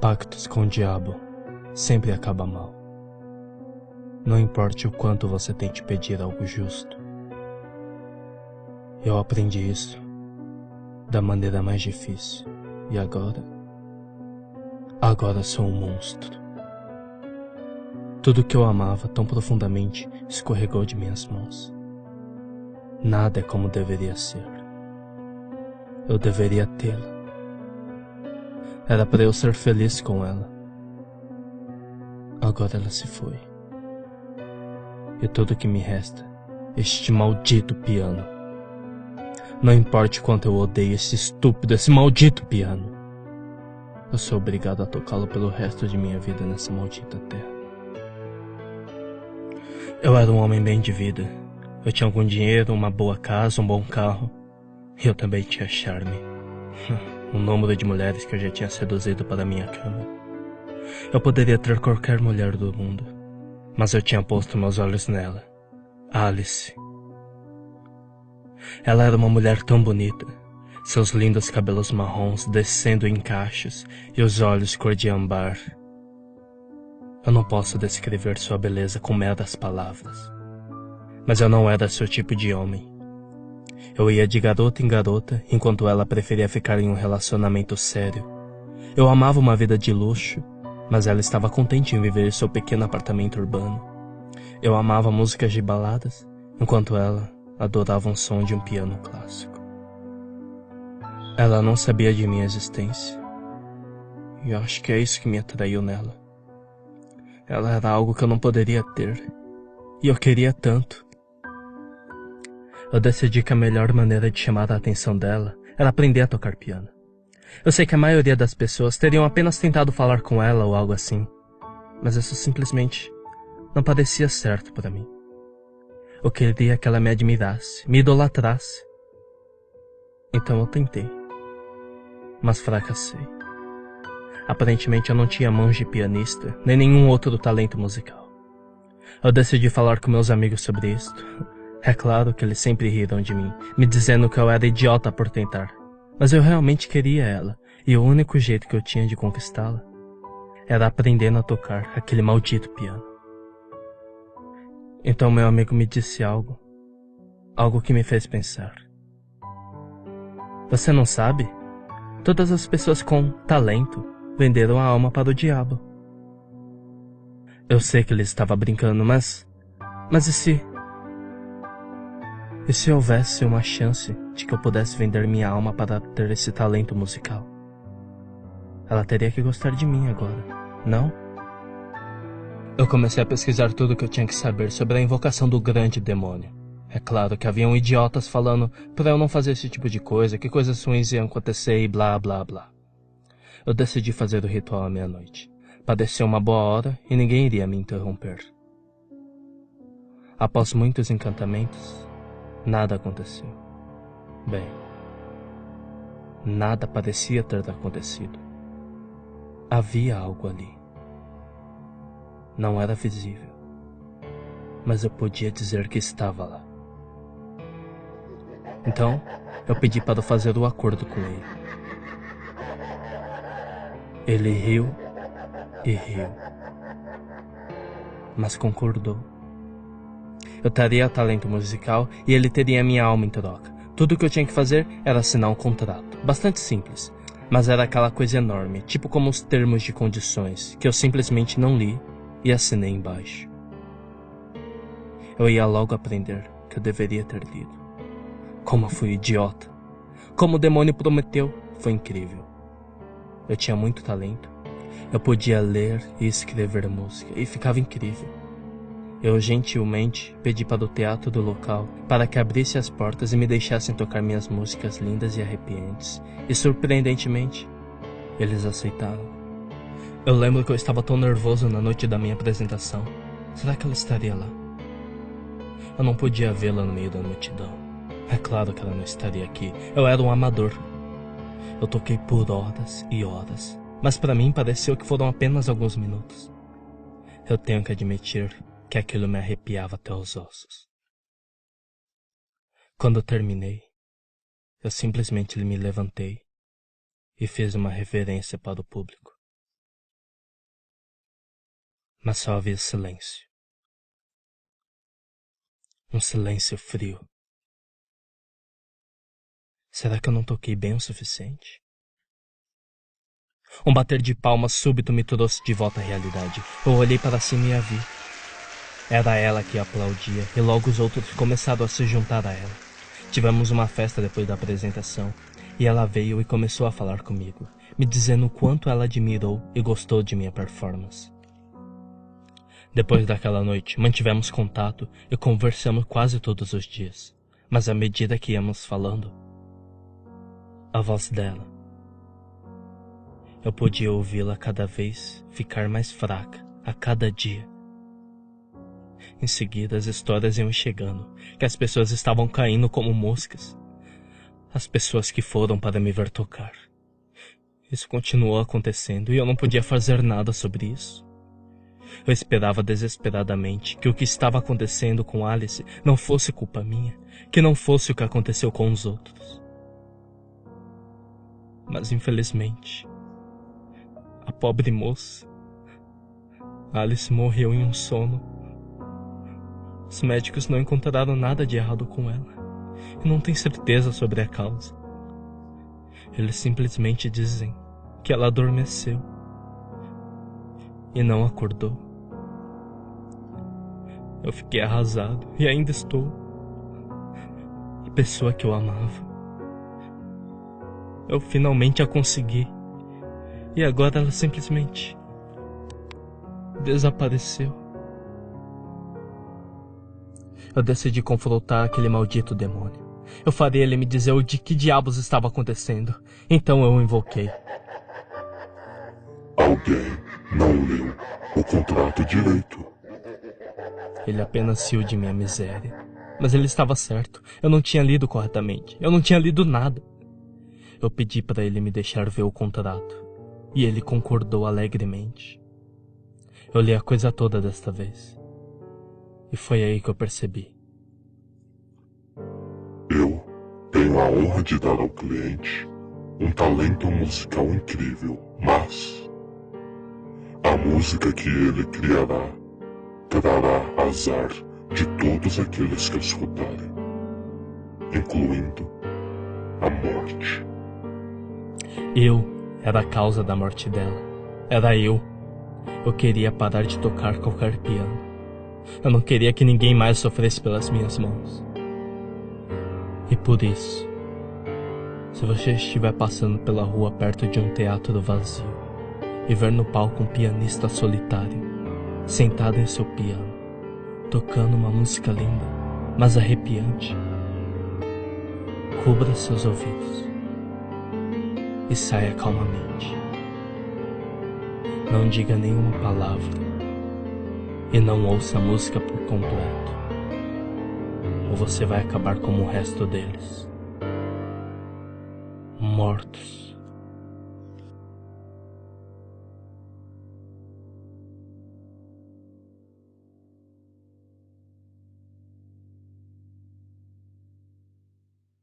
Pactos com o diabo sempre acabam mal. Não importe o quanto você tente pedir algo justo. Eu aprendi isso da maneira mais difícil. E agora sou um monstro. Tudo que eu amava tão profundamente escorregou de minhas mãos. Nada é como deveria ser. Eu deveria tê-la. Era para eu ser feliz com ela. Agora ela se foi. E tudo que me resta é este maldito piano. Não importa quanto eu odeio esse estúpido, esse maldito piano. Eu sou obrigado a tocá-lo pelo resto de minha vida nessa maldita terra. Eu era um homem bem de vida. Eu tinha algum dinheiro, uma boa casa, um bom carro. E eu também tinha charme. Um número de mulheres que eu já tinha seduzido para minha cama. Eu poderia ter qualquer mulher do mundo, mas eu tinha posto meus olhos nela, Alice. Ela era uma mulher tão bonita, seus lindos cabelos marrons descendo em cachos e os olhos cor de âmbar. Eu não posso descrever sua beleza com meras palavras, mas eu não era seu tipo de homem. Eu ia de garota em garota, enquanto ela preferia ficar em um relacionamento sério. Eu amava uma vida de luxo, mas ela estava contente em viver em seu pequeno apartamento urbano. Eu amava músicas de baladas, enquanto ela adorava um som de um piano clássico. Ela não sabia de minha existência, e eu acho que é isso que me atraiu nela. Ela era algo que eu não poderia ter, e eu queria tanto. Eu decidi que a melhor maneira de chamar a atenção dela era aprender a tocar piano. Eu sei que a maioria das pessoas teriam apenas tentado falar com ela ou algo assim, mas isso simplesmente não parecia certo para mim. Eu queria que ela me admirasse, me idolatrasse. Então eu tentei, mas fracassei. Aparentemente eu não tinha mãos de pianista, nem nenhum outro talento musical. Eu decidi falar com meus amigos sobre isto. É claro que eles sempre riram de mim, me dizendo que eu era idiota por tentar. Mas eu realmente queria ela, e o único jeito que eu tinha de conquistá-la era aprendendo a tocar aquele maldito piano. Então meu amigo me disse algo que me fez pensar. Você não sabe? Todas as pessoas com talento venderam a alma para o diabo. Eu sei que ele estava brincando, mas e se... E se houvesse uma chance de que eu pudesse vender minha alma para ter esse talento musical? Ela teria que gostar de mim agora, não? Eu comecei a pesquisar tudo o que eu tinha que saber sobre a invocação do grande demônio. É claro que haviam idiotas falando para eu não fazer esse tipo de coisa, que coisas ruins iam acontecer e blá blá blá. Eu decidi fazer o ritual à meia-noite. Pareceu uma boa hora e ninguém iria me interromper. Após muitos encantamentos, nada aconteceu. Bem, nada parecia ter acontecido. Havia algo ali. Não era visível, mas eu podia dizer que estava lá. Então, eu pedi para fazer o acordo com ele. Ele riu e riu, mas concordou. Eu teria talento musical e ele teria minha alma em troca. Tudo o que eu tinha que fazer era assinar um contrato. Bastante simples, mas era aquela coisa enorme, tipo como os termos de condições, que eu simplesmente não li e assinei embaixo. Eu ia logo aprender que eu deveria ter lido. Como eu fui idiota. Como o demônio prometeu, foi incrível. Eu tinha muito talento. Eu podia ler e escrever música e ficava incrível. Eu gentilmente pedi para o teatro do local para que abrisse as portas e me deixassem tocar minhas músicas lindas e arrepiantes. E surpreendentemente, eles aceitaram. Eu lembro que eu estava tão nervoso na noite da minha apresentação. Será que ela estaria lá? Eu não podia vê-la no meio da multidão. É claro que ela não estaria aqui. Eu era um amador. Eu toquei por horas e horas, mas para mim pareceu que foram apenas alguns minutos. Eu tenho que admitir que aquilo me arrepiava até os ossos. Quando eu terminei, eu simplesmente me levantei e fiz uma reverência para o público. Mas só havia silêncio. Um silêncio frio. Será que eu não toquei bem o suficiente? Um bater de palmas súbito me trouxe de volta à realidade. Eu olhei para cima e a vi. Era ela que aplaudia, e logo os outros começaram a se juntar a ela. Tivemos uma festa depois da apresentação, e ela veio e começou a falar comigo, me dizendo o quanto ela admirou e gostou de minha performance. Depois daquela noite, mantivemos contato e conversamos quase todos os dias. Mas à medida que íamos falando, a voz dela, eu podia ouvi-la cada vez ficar mais fraca, a cada dia. Em seguida, as histórias iam chegando, que as pessoas estavam caindo como moscas. As pessoas que foram para me ver tocar. Isso continuou acontecendo e eu não podia fazer nada sobre isso. Eu esperava desesperadamente que o que estava acontecendo com Alice não fosse culpa minha, que não fosse o que aconteceu com os outros. Mas infelizmente, a pobre moça, Alice, morreu em um sono. Os médicos não encontraram nada de errado com ela e não têm certeza sobre a causa. Eles simplesmente dizem que ela adormeceu e não acordou. Eu fiquei arrasado e ainda estou. A pessoa que eu amava. Eu finalmente a consegui. E agora ela simplesmente desapareceu. Eu decidi confrontar aquele maldito demônio. Eu faria ele me dizer o de que diabos estava acontecendo. Então eu o invoquei. Alguém não leu o contrato direito. Ele apenas riu de minha miséria. Mas ele estava certo. Eu não tinha lido corretamente. Eu não tinha lido nada. Eu pedi para ele me deixar ver o contrato. E ele concordou alegremente. Eu li a coisa toda desta vez. E foi aí que eu percebi. Eu tenho a honra de dar ao cliente um talento musical incrível, mas a música que ele criará trará azar de todos aqueles que escutarem, incluindo a morte. Eu era a causa da morte dela. Era eu. Eu queria parar de tocar qualquer piano. Eu não queria que ninguém mais sofresse pelas minhas mãos. E por isso, se você estiver passando pela rua perto de um teatro vazio e ver no palco um pianista solitário, sentado em seu piano, tocando uma música linda, mas arrepiante, cubra seus ouvidos e saia calmamente. Não diga nenhuma palavra e não ouça a música por completo, ou você vai acabar como o resto deles, mortos.